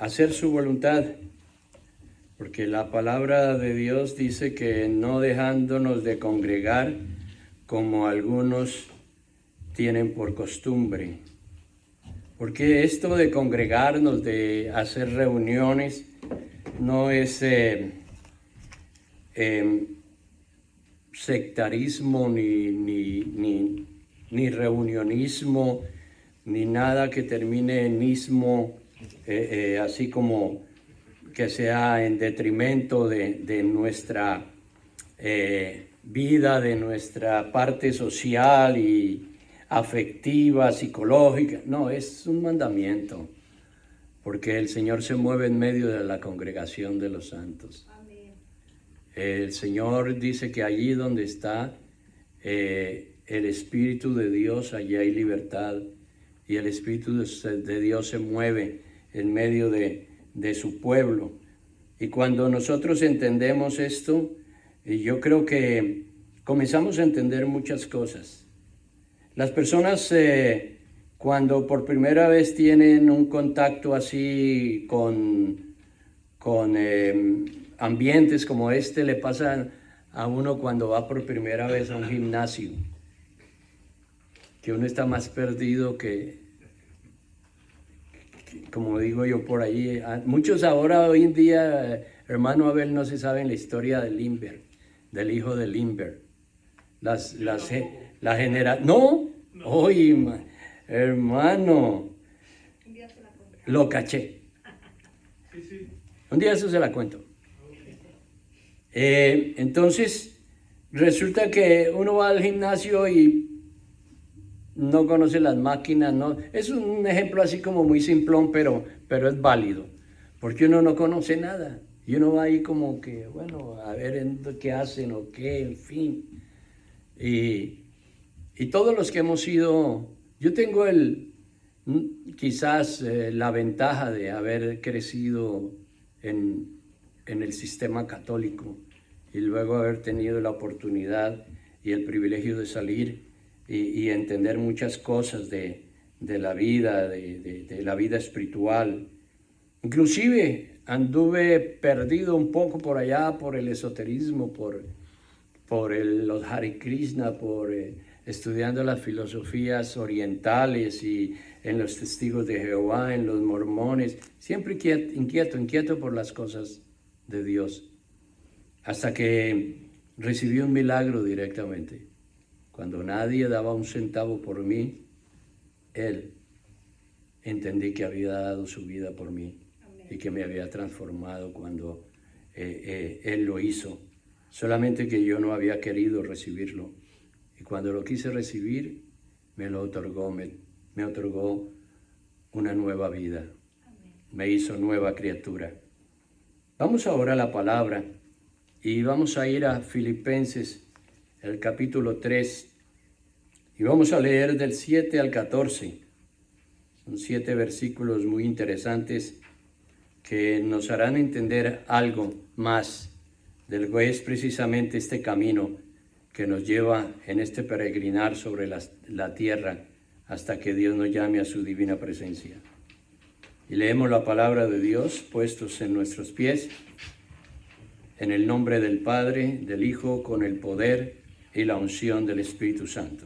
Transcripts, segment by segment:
hacer su voluntad, porque la palabra de Dios dice que no dejándonos de congregar como algunos tienen por costumbre. Porque esto de congregarnos, de hacer reuniones, no es sectarismo ni reunionismo, ni nada que termine en ismo, así como que sea en detrimento de nuestra vida, de nuestra parte social y afectiva, psicológica. No, es un mandamiento, porque el Señor se mueve en medio de la congregación de los santos. Amén. El Señor dice que allí donde está el Espíritu de Dios, allí hay libertad, y el Espíritu de Dios se mueve en medio de su pueblo. Y cuando nosotros entendemos esto, yo creo que comenzamos a entender muchas cosas. Las personas cuando por primera vez tienen un contacto así con ambientes como este, le pasa a uno cuando va por primera vez a un gimnasio, que uno está más perdido que como digo yo por ahí. Muchos ahora, hoy en día, hermano Abel, no se saben la historia de Limber, del hijo de Limber. La generación. No, oye, hermano, lo caché. Un día eso se la cuento. Entonces, resulta que uno va al gimnasio y no conoce las máquinas, no. Es un ejemplo así como muy simplón, pero es válido, porque uno no conoce nada. Y uno va ahí como que, bueno, a ver qué hacen o qué, en fin. Y todos los que hemos ido, yo tengo quizás la ventaja de haber crecido en el sistema católico y luego haber tenido la oportunidad y el privilegio de salir y entender muchas cosas de la vida, de la vida espiritual. Inclusive anduve perdido un poco por allá, por el esoterismo, por los Hare Krishna, estudiando las filosofías orientales y en los testigos de Jehová, en los mormones, siempre inquieto por las cosas de Dios, hasta que recibí un milagro directamente. Cuando nadie daba un centavo por mí, Él entendí que había dado su vida por mí. Amén. Y que me había transformado cuando Él lo hizo. Solamente que yo no había querido recibirlo. Y cuando lo quise recibir, me lo otorgó, me otorgó una nueva vida. Amén. Me hizo nueva criatura. Vamos ahora a la palabra y vamos a ir a Filipenses, el capítulo 3, y vamos a leer del 7 al 14. Son 7 versículos muy interesantes que nos harán entender algo más de lo que es precisamente este camino que nos lleva en este peregrinar sobre la tierra hasta que Dios nos llame a su divina presencia. Y leemos la palabra de Dios puestos en nuestros pies, en el nombre del Padre, del Hijo, con el poder y la unción del Espíritu Santo.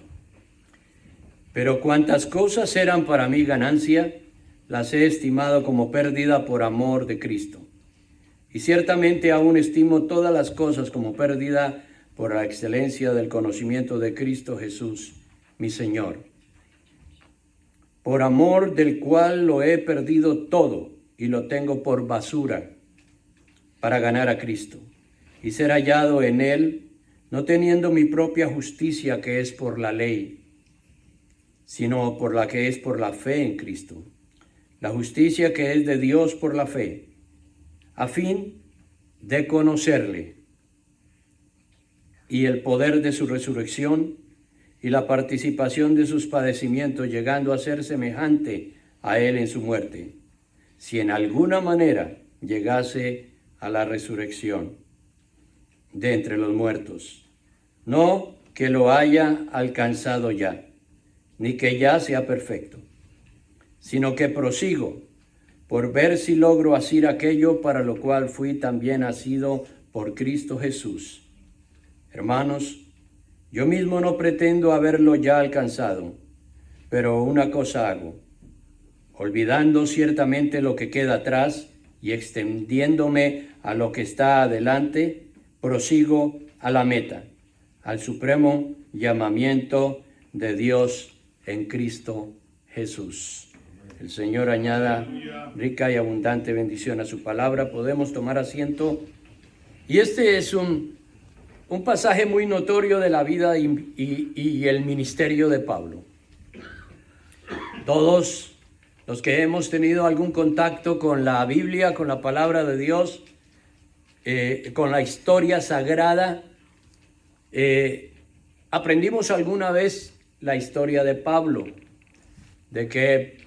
Pero cuantas cosas eran para mí ganancia, las he estimado como pérdida por amor de Cristo. Y ciertamente aún estimo todas las cosas como pérdida por la excelencia del conocimiento de Cristo Jesús, mi Señor, por amor del cual lo he perdido todo y lo tengo por basura para ganar a Cristo y ser hallado en Él, no teniendo mi propia justicia que es por la ley, sino por la que es por la fe en Cristo, la justicia que es de Dios por la fe, a fin de conocerle y el poder de su resurrección y la participación de sus padecimientos, llegando a ser semejante a Él en su muerte, si en alguna manera llegase a la resurrección de entre los muertos. No que lo haya alcanzado ya, ni que ya sea perfecto, sino que prosigo por ver si logro hacer aquello para lo cual fui también nacido por Cristo Jesús. Hermanos, yo mismo no pretendo haberlo ya alcanzado, pero una cosa hago, olvidando ciertamente lo que queda atrás y extendiéndome a lo que está adelante, prosigo a la meta, al supremo llamamiento de Dios en Cristo Jesús. El Señor añada rica y abundante bendición a su palabra. Podemos tomar asiento. Y este es un pasaje muy notorio de la vida y el ministerio de Pablo. Todos los que hemos tenido algún contacto con la Biblia, con la palabra de Dios, con la historia sagrada, aprendimos alguna vez la historia de Pablo, de que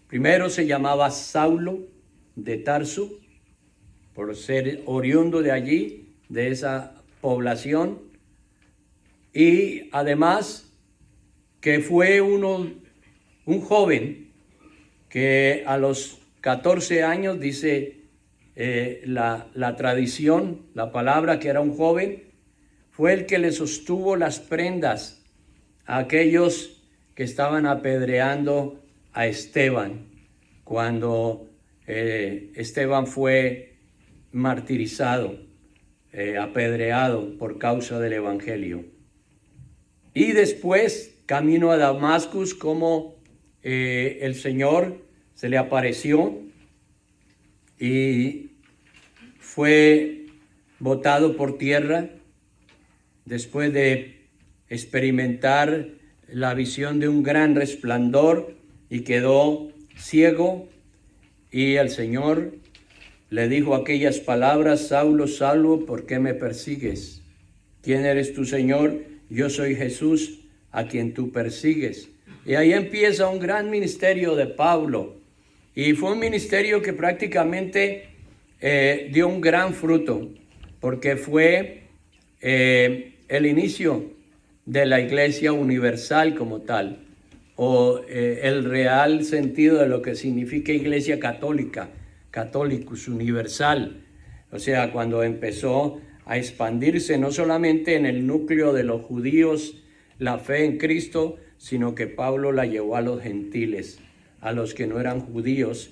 primero se llamaba Saulo de Tarso, por ser oriundo de allí, de esa población, y además que fue un joven que a los 14 años, dice la tradición, la palabra, que era un joven, fue el que le sostuvo las prendas a aquellos que estaban apedreando a Esteban, cuando Esteban fue martirizado, apedreado por causa del evangelio. Y después, camino a Damascus, como el Señor se le apareció y fue botado por tierra después de experimentar la visión de un gran resplandor, y quedó ciego, y el Señor le dijo aquellas palabras: Saulo, Saulo, ¿por qué me persigues? ¿Quién eres tú, Señor? Yo soy Jesús, a quien tú persigues. Y ahí empieza un gran ministerio de Pablo, y fue un ministerio que prácticamente dio un gran fruto, porque fue el inicio de la Iglesia universal como tal, o el real sentido de lo que significa Iglesia católica, católicos, universal. O sea, cuando empezó a expandirse no solamente en el núcleo de los judíos la fe en Cristo, sino que Pablo la llevó a los gentiles, a los que no eran judíos,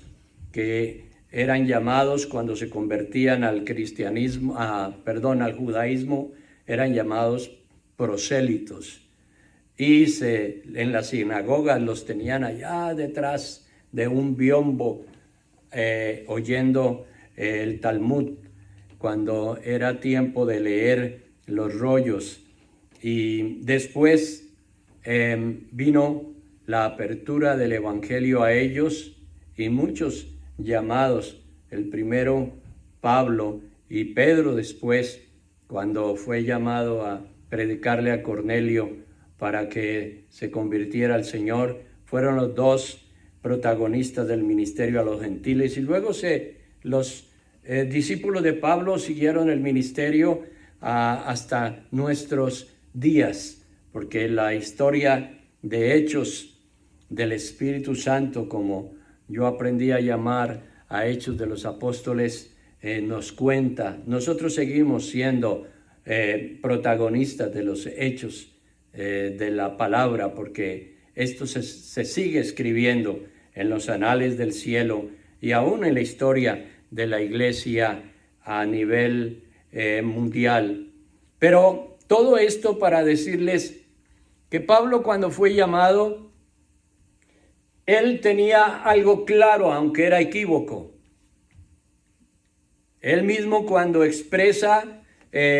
que eran llamados cuando se convertían al cristianismo, al judaísmo, eran llamados prosélitos. Y en las sinagogas los tenían allá detrás de un biombo, oyendo el Talmud, cuando era tiempo de leer los rollos. Y después vino la apertura del evangelio a ellos, y muchos llamados, el primero Pablo y Pedro después, cuando fue llamado a predicarle a Cornelio para que se convirtiera al Señor, fueron los dos protagonistas del ministerio a los gentiles. Y luego los discípulos de Pablo siguieron el ministerio hasta nuestros días, porque la historia de Hechos del Espíritu Santo, como yo aprendí a llamar a Hechos de los Apóstoles, nos cuenta. Nosotros seguimos siendo protagonistas de los hechos de la palabra, porque esto se sigue escribiendo en los anales del cielo y aún en la historia de la iglesia a nivel mundial. Pero todo esto para decirles que Pablo, cuando fue llamado, él tenía algo claro, aunque era equívoco. Él mismo, cuando expresa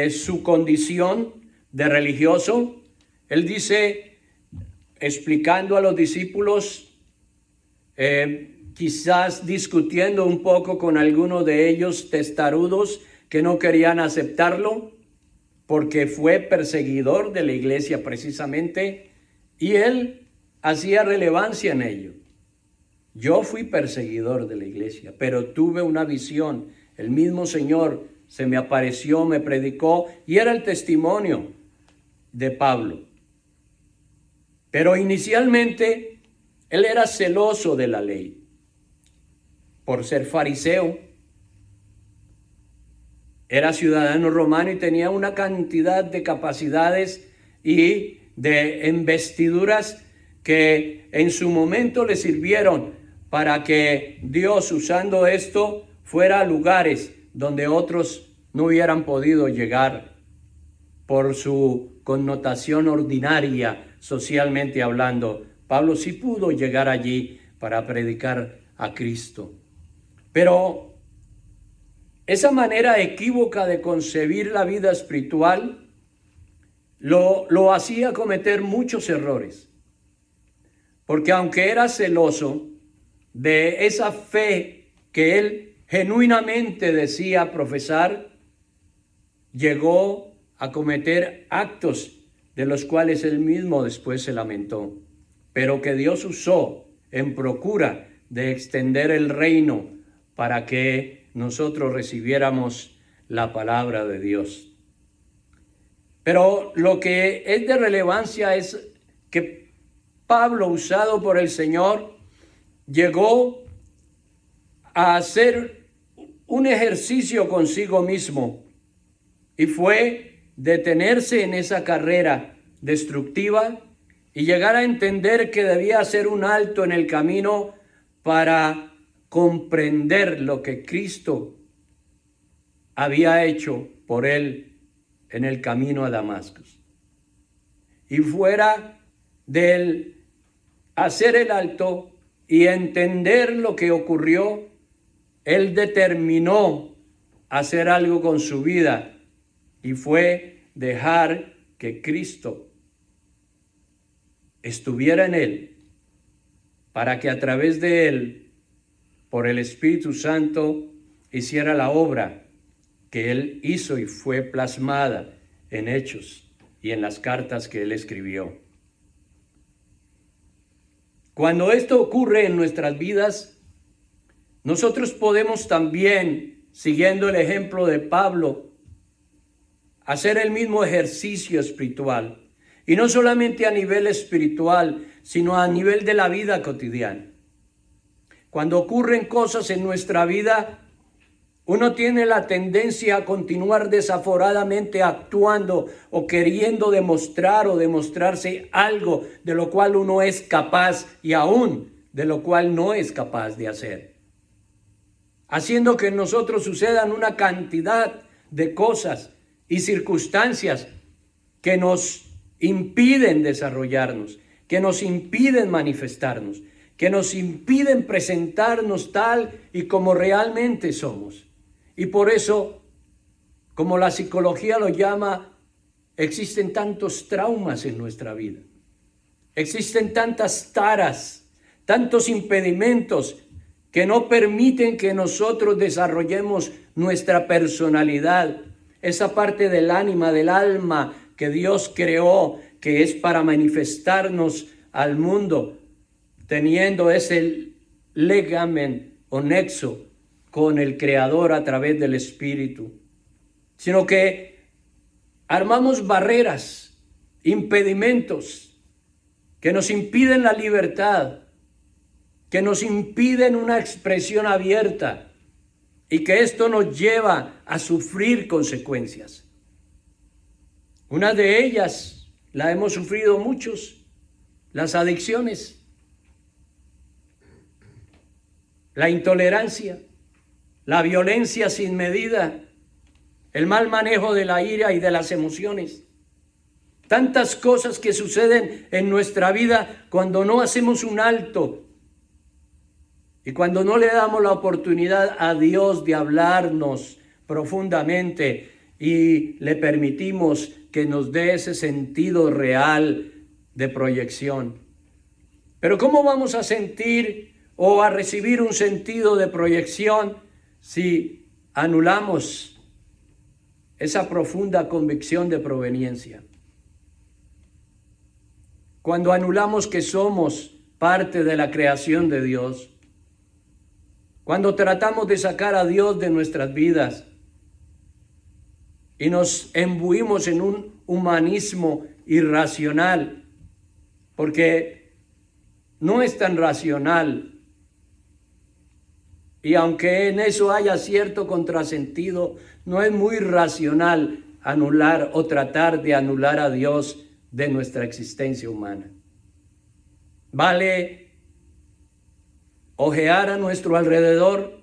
su condición de religioso, él dice, explicando a los discípulos, quizás discutiendo un poco con algunos de ellos testarudos que no querían aceptarlo, porque fue perseguidor de la iglesia precisamente, y él hacía relevancia en ello. Yo fui perseguidor de la iglesia, pero tuve una visión. El mismo Señor se me apareció, me predicó, y era el testimonio de Pablo. Pero inicialmente él era celoso de la ley. por ser fariseo. Era ciudadano romano y tenía una cantidad de capacidades y de investiduras que en su momento le sirvieron para que Dios, usando esto, fuera a lugares donde otros no hubieran podido llegar por su connotación ordinaria, socialmente hablando. Pablo sí pudo llegar allí para predicar a Cristo. Pero esa manera equívoca de concebir la vida espiritual lo hacía cometer muchos errores. Porque aunque era celoso de esa fe que él genuinamente decía profesar, llegó a cometer actos de los cuales él mismo después se lamentó, pero que Dios usó en procura de extender el reino para que nosotros recibiéramos la palabra de Dios. Pero lo que es de relevancia es que Pablo, usado por el Señor, llegó a hacer un ejercicio consigo mismo y fue detenerse en esa carrera destructiva y llegar a entender que debía hacer un alto en el camino para comprender lo que Cristo había hecho por él en el camino a Damasco. Y fuera del hacer el alto y entender lo que ocurrió, él determinó hacer algo con su vida y fue dejar que Cristo estuviera en él para que a través de él, por el Espíritu Santo, hiciera la obra que él hizo y fue plasmada en Hechos y en las cartas que él escribió. Cuando esto ocurre en nuestras vidas, nosotros podemos también, siguiendo el ejemplo de Pablo, hacer el mismo ejercicio espiritual. Y no solamente a nivel espiritual, sino a nivel de la vida cotidiana. Cuando ocurren cosas en nuestra vida, uno tiene la tendencia a continuar desaforadamente actuando o queriendo demostrar o demostrarse algo de lo cual uno es capaz y aún de lo cual no es capaz de hacer. Haciendo que en nosotros sucedan una cantidad de cosas y circunstancias que nos impiden desarrollarnos, que nos impiden manifestarnos, que nos impiden presentarnos tal y como realmente somos. Y por eso, como la psicología lo llama, existen tantos traumas en nuestra vida. Existen tantas taras, tantos impedimentos que no permiten que nosotros desarrollemos nuestra personalidad, esa parte del ánima, del alma que Dios creó, que es para manifestarnos al mundo, teniendo ese legamen o nexo con el Creador a través del Espíritu, sino que armamos barreras, impedimentos que nos impiden la libertad, que nos impiden una expresión abierta y que esto nos lleva a sufrir consecuencias. Una de ellas la hemos sufrido muchos, las adicciones, la intolerancia, la violencia sin medida, el mal manejo de la ira y de las emociones. Tantas cosas que suceden en nuestra vida cuando no hacemos un alto y cuando no le damos la oportunidad a Dios de hablarnos profundamente y le permitimos que nos dé ese sentido real de proyección. Pero ¿cómo vamos a sentir o a recibir un sentido de proyección si anulamos esa profunda convicción de proveniencia? Cuando anulamos que somos parte de la creación de Dios, cuando tratamos de sacar a Dios de nuestras vidas y nos embuimos en un humanismo irracional, porque no es tan racional Y aunque en eso haya cierto contrasentido, no es muy racional anular o tratar de anular a Dios de nuestra existencia humana. Vale ojear a nuestro alrededor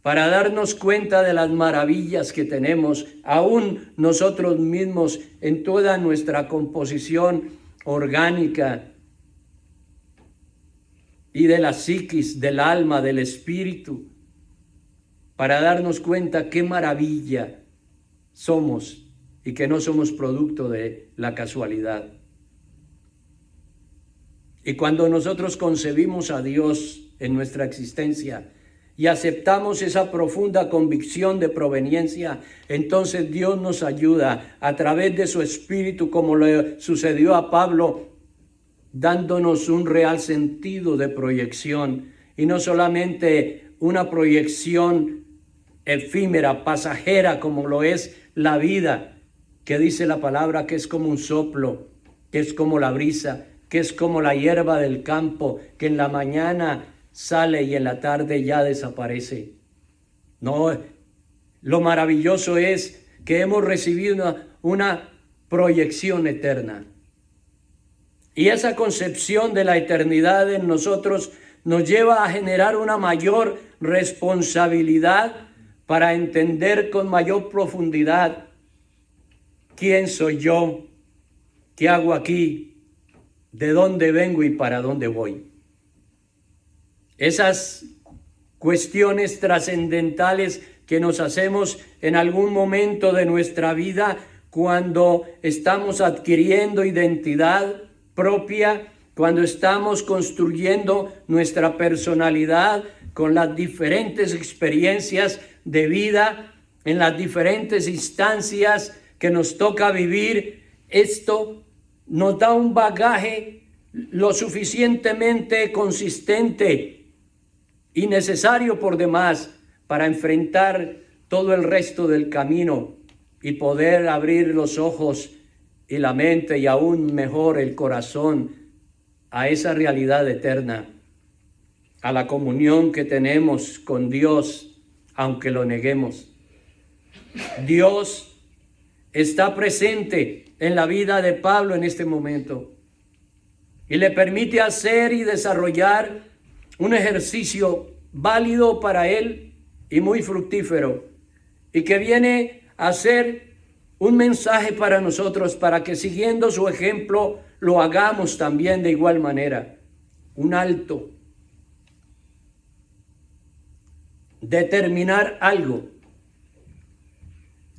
para darnos cuenta de las maravillas que tenemos, aún nosotros mismos, en toda nuestra composición orgánica y de la psiquis, del alma, del espíritu, para darnos cuenta qué maravilla somos y que no somos producto de la casualidad. Y cuando nosotros concebimos a Dios en nuestra existencia y aceptamos esa profunda convicción de proveniencia, entonces Dios nos ayuda a través de su Espíritu, como le sucedió a Pablo, dándonos un real sentido de proyección, y no solamente una proyección efímera, pasajera, como lo es la vida, que dice la palabra que es como un soplo, que es como la brisa, que es como la hierba del campo, que en la mañana sale y en la tarde ya desaparece. No, lo maravilloso es que hemos recibido una proyección eterna. Y esa concepción de la eternidad en nosotros nos lleva a generar una mayor responsabilidad para entender con mayor profundidad quién soy yo, qué hago aquí, de dónde vengo y para dónde voy. Esas cuestiones trascendentales que nos hacemos en algún momento de nuestra vida cuando estamos adquiriendo identidad propia, cuando estamos construyendo nuestra personalidad con las diferentes experiencias de vida, en las diferentes instancias que nos toca vivir. Esto nos da un bagaje lo suficientemente consistente y necesario por demás para enfrentar todo el resto del camino y poder abrir los ojos y la mente y aún mejor el corazón a esa realidad eterna, a la comunión que tenemos con Dios, aunque lo neguemos. Dios está presente en la vida de Pablo en este momento y le permite hacer y desarrollar un ejercicio válido para él y muy fructífero, y que viene a ser un mensaje para nosotros, para que siguiendo su ejemplo lo hagamos también de igual manera. Un alto, determinar algo,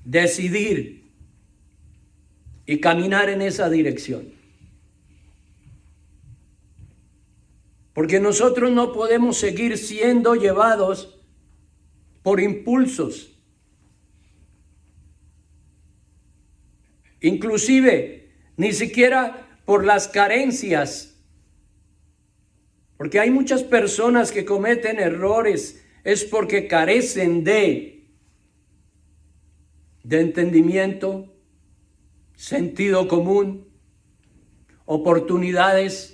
decidir y caminar en esa dirección. Porque nosotros no podemos seguir siendo llevados por impulsos. Inclusive, ni siquiera por las carencias. Porque hay muchas personas que cometen errores, es porque carecen de entendimiento, sentido común, oportunidades,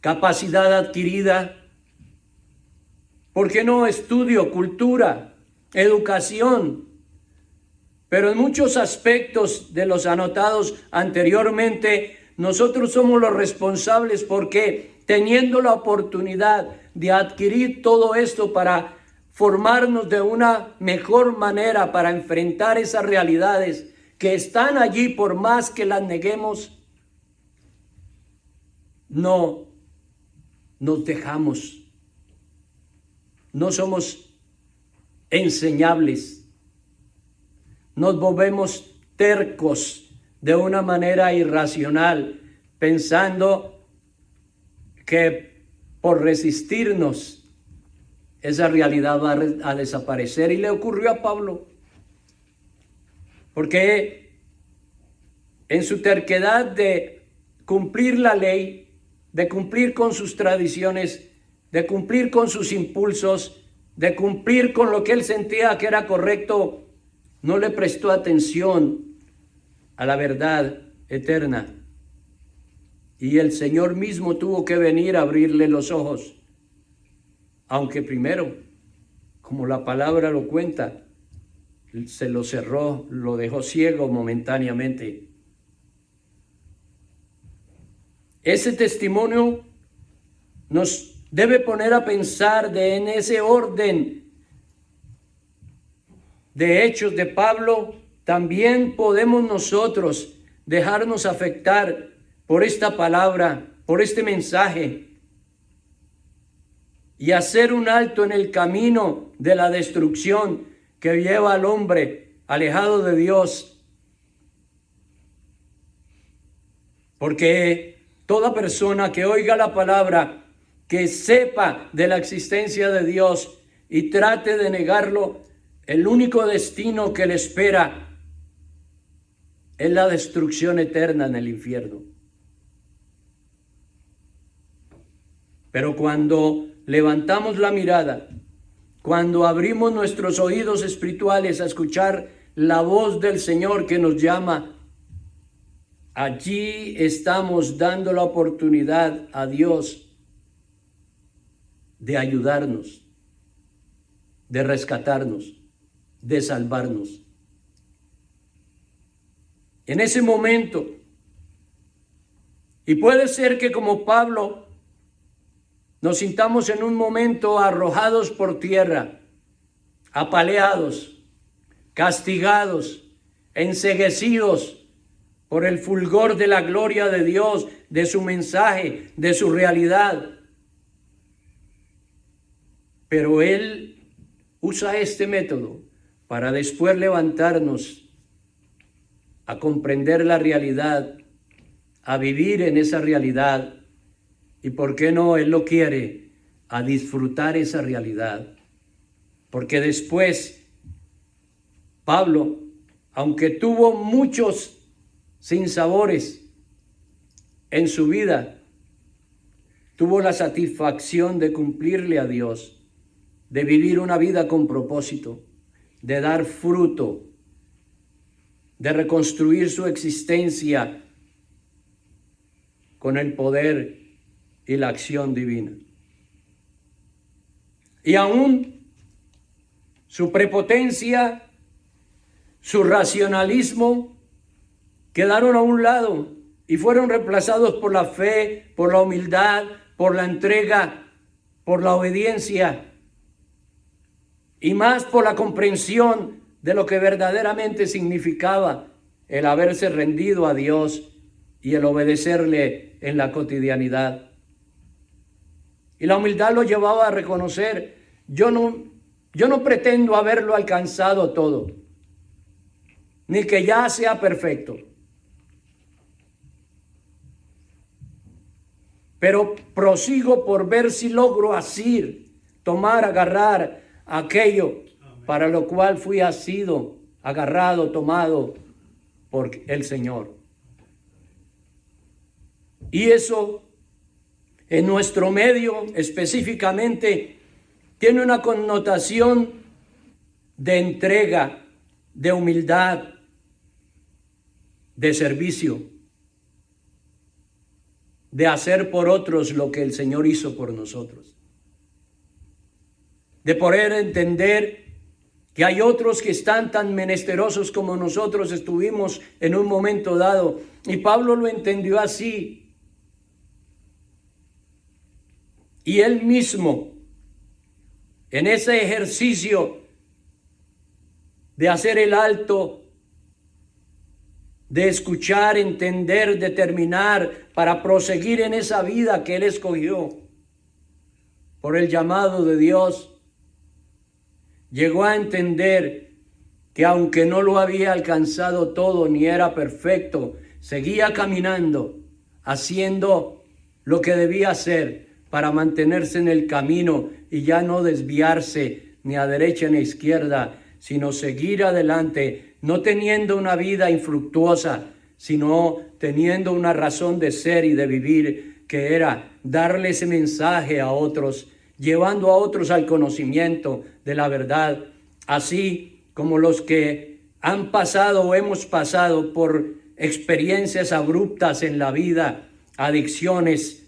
capacidad adquirida, ¿por qué no estudio, cultura, educación? Pero en muchos aspectos de los anotados anteriormente, nosotros somos los responsables porque teniendo la oportunidad de adquirir todo esto para formarnos de una mejor manera, para enfrentar esas realidades que están allí por más que las neguemos, no nos dejamos, no somos enseñables, nos volvemos tercos de una manera irracional, pensando que por resistirnos esa realidad va a desaparecer. Y le ocurrió a Pablo, porque en su terquedad de cumplir la ley, de cumplir con sus tradiciones, de cumplir con sus impulsos, de cumplir con lo que él sentía que era correcto, no le prestó atención a la verdad eterna. Y el Señor mismo tuvo que venir a abrirle los ojos. aunque primero, como la palabra lo cuenta, se lo cerró, lo dejó ciego momentáneamente. Ese testimonio nos debe poner a pensar en ese orden de hechos de Pablo. También podemos nosotros dejarnos afectar por esta palabra, por este mensaje, y hacer un alto en el camino de la destrucción que lleva al hombre alejado de Dios. Porque toda persona que oiga la palabra, que sepa de la existencia de Dios y trate de negarlo, el único destino que le espera es la destrucción eterna en el infierno. Pero cuando levantamos la mirada, cuando abrimos nuestros oídos espirituales a escuchar la voz del Señor que nos llama, allí estamos dando la oportunidad a Dios de ayudarnos, de rescatarnos, de salvarnos. En ese momento, y puede ser que como Pablo nos sintamos en un momento arrojados por tierra, apaleados, castigados, enceguecidos por el fulgor de la gloria de Dios, de su mensaje, de su realidad. Pero Él usa este método para después levantarnos a comprender la realidad, a vivir en esa realidad. Y por qué no, Él lo quiere, a disfrutar esa realidad. Porque después, Pablo, aunque tuvo muchos sinsabores en su vida, tuvo la satisfacción de cumplirle a Dios, de vivir una vida con propósito, de dar fruto, de reconstruir su existencia con el poder y la acción divina. Y aún su prepotencia, su racionalismo quedaron a un lado y fueron reemplazados por la fe, por la humildad, por la entrega, por la obediencia y más por la comprensión de lo que verdaderamente significaba el haberse rendido a Dios y el obedecerle en la cotidianidad. Y la humildad lo llevaba a reconocer, yo no pretendo haberlo alcanzado todo, ni que ya sea perfecto. Pero prosigo por ver si logro asir, tomar, agarrar aquello para lo cual fui asido, agarrado, tomado por el Señor. Y eso en nuestro medio específicamente tiene una connotación de entrega, de humildad, de servicio, de hacer por otros lo que el Señor hizo por nosotros, de poder entender que hay otros que están tan menesterosos como nosotros estuvimos en un momento dado. Y Pablo lo entendió así. Y él mismo, en ese ejercicio de hacer el alto, de escuchar, entender, determinar, para proseguir en esa vida que él escogió por el llamado de Dios, llegó a entender que aunque no lo había alcanzado todo ni era perfecto, seguía caminando, haciendo lo que debía hacer para mantenerse en el camino y ya no desviarse ni a derecha ni a izquierda, sino seguir adelante, no teniendo una vida infructuosa, sino teniendo una razón de ser y de vivir, que era darle ese mensaje a otros, llevando a otros al conocimiento de la verdad, así como los que han pasado o hemos pasado por experiencias abruptas en la vida, adicciones,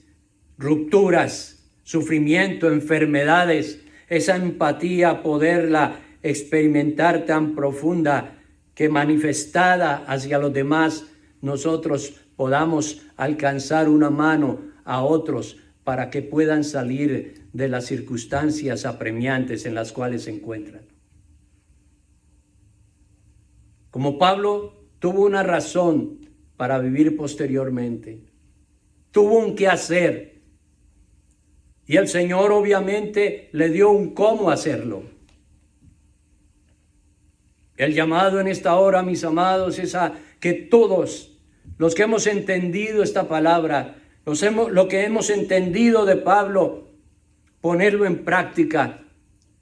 rupturas, sufrimiento, enfermedades, esa empatía, poderla experimentar tan profunda que manifestada hacia los demás, nosotros podamos alcanzar una mano a otros para que puedan salir de las circunstancias apremiantes en las cuales se encuentran. Como Pablo tuvo una razón para vivir posteriormente, tuvo un qué hacer, y el Señor obviamente le dio un cómo hacerlo. El llamado en esta hora, mis amados, es a que todos los que hemos entendido esta palabra, lo que hemos entendido de Pablo, ponerlo en práctica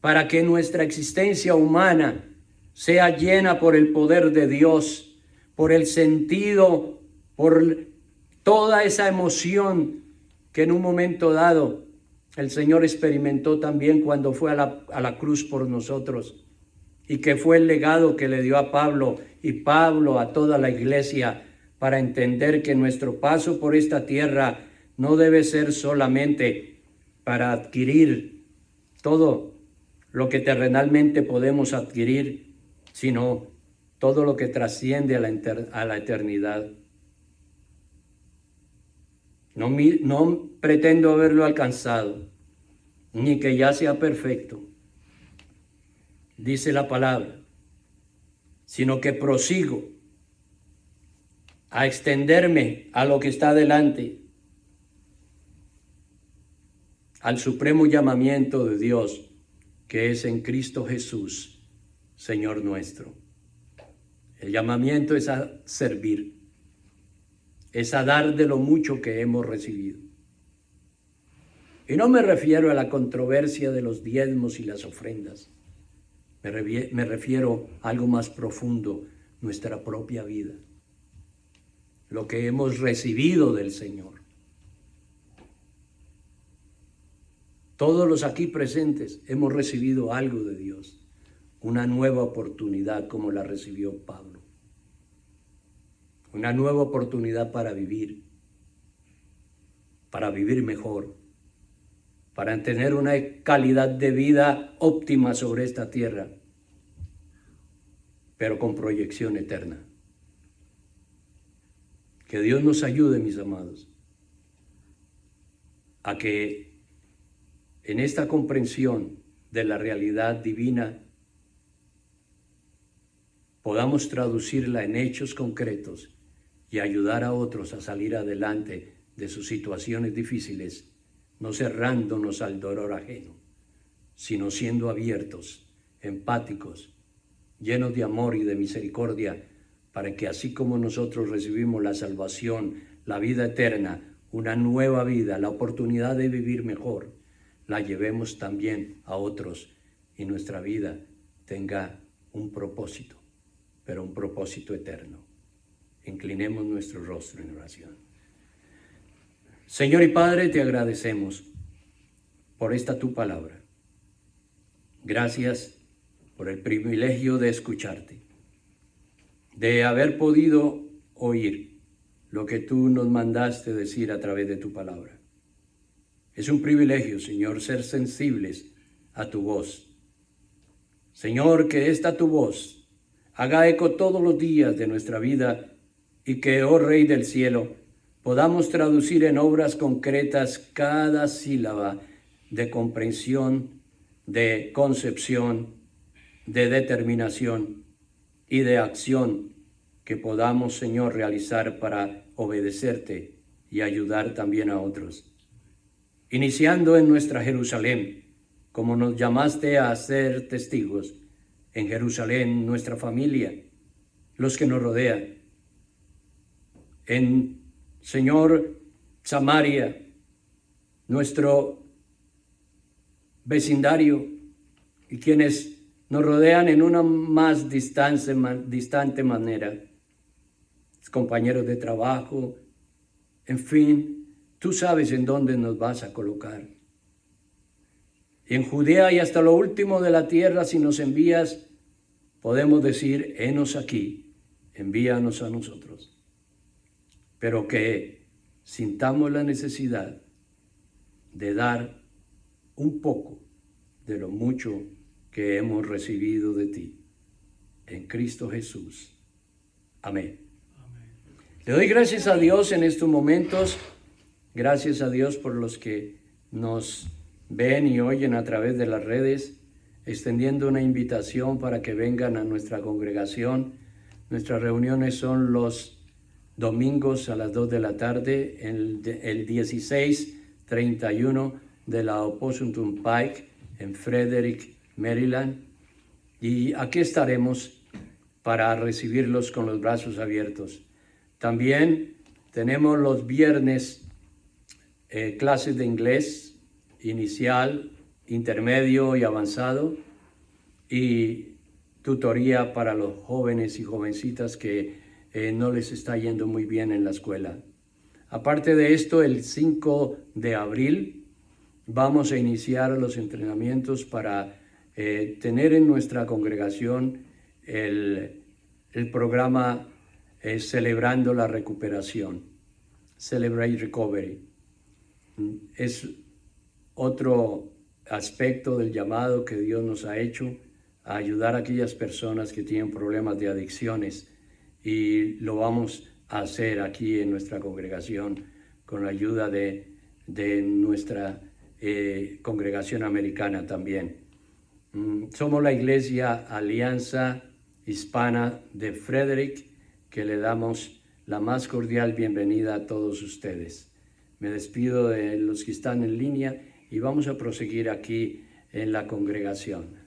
para que nuestra existencia humana sea llena por el poder de Dios, por el sentido, por toda esa emoción que en un momento dado el Señor experimentó también cuando fue a la cruz por nosotros, y que fue el legado que le dio a Pablo y Pablo a toda la iglesia, para entender que nuestro paso por esta tierra no debe ser solamente para adquirir todo lo que terrenalmente podemos adquirir, sino todo lo que trasciende a la eternidad. No pretendo haberlo alcanzado, ni que ya sea perfecto, dice la palabra, sino que prosigo a extenderme a lo que está delante, al supremo llamamiento de Dios, que es en Cristo Jesús, Señor nuestro. El llamamiento es a servir, es a dar de lo mucho que hemos recibido. Y no me refiero a la controversia de los diezmos y las ofrendas. Me refiero a algo más profundo, nuestra propia vida, lo que hemos recibido del Señor. Todos los aquí presentes hemos recibido algo de Dios, una nueva oportunidad como la recibió Pablo, una nueva oportunidad para vivir mejor, para tener una calidad de vida óptima sobre esta tierra, pero con proyección eterna. Que Dios nos ayude, mis amados, a que en esta comprensión de la realidad divina podamos traducirla en hechos concretos y ayudar a otros a salir adelante de sus situaciones difíciles, no cerrándonos al dolor ajeno, sino siendo abiertos, empáticos, llenos de amor y de misericordia, para que así como nosotros recibimos la salvación, la vida eterna, una nueva vida, la oportunidad de vivir mejor, la llevemos también a otros y nuestra vida tenga un propósito, pero un propósito eterno. Inclinemos nuestro rostro en oración. Señor y Padre, te agradecemos por esta tu palabra. Gracias por el privilegio de escucharte, de haber podido oír lo que tú nos mandaste decir a través de tu palabra. Es un privilegio, Señor, ser sensibles a tu voz. Señor, que esta tu voz haga eco todos los días de nuestra vida y que, oh Rey del cielo, podamos traducir en obras concretas cada sílaba de comprensión, de concepción, de determinación y de acción que podamos, Señor, realizar para obedecerte y ayudar también a otros. Iniciando en nuestra Jerusalén, como nos llamaste a ser testigos, en Jerusalén, nuestra familia, los que nos rodean, en Señor, Samaria, nuestro vecindario y quienes nos rodean en una más distante manera, compañeros de trabajo, en fin, tú sabes en dónde nos vas a colocar. Y en Judea y hasta lo último de la tierra, si nos envías, podemos decir, henos aquí, envíanos a nosotros. Pero que sintamos la necesidad de dar un poco de lo mucho que hemos recibido de ti. En Cristo Jesús. Amén. Le doy gracias a Dios en estos momentos. Gracias a Dios por los que nos ven y oyen a través de las redes, extendiendo una invitación para que vengan a nuestra congregación. Nuestras reuniones son los domingos a las 2 de la tarde, el 1631 de la Opportunity Pike en Frederick, Maryland. Y aquí estaremos para recibirlos con los brazos abiertos. También tenemos los viernes clases de inglés inicial, intermedio y avanzado, y tutoría para los jóvenes y jovencitas que no les está yendo muy bien en la escuela. Aparte de esto, el 5 de abril vamos a iniciar los entrenamientos para tener en nuestra congregación el programa Celebrando la Recuperación, Celebrate Recovery. Es otro aspecto del llamado que Dios nos ha hecho a ayudar a aquellas personas que tienen problemas de adicciones, y lo vamos a hacer aquí en nuestra congregación con la ayuda de nuestra congregación americana también. Somos la Iglesia Alianza Hispana de Frederick, que le damos la más cordial bienvenida a todos ustedes. Me despido de los que están en línea y vamos a proseguir aquí en la congregación.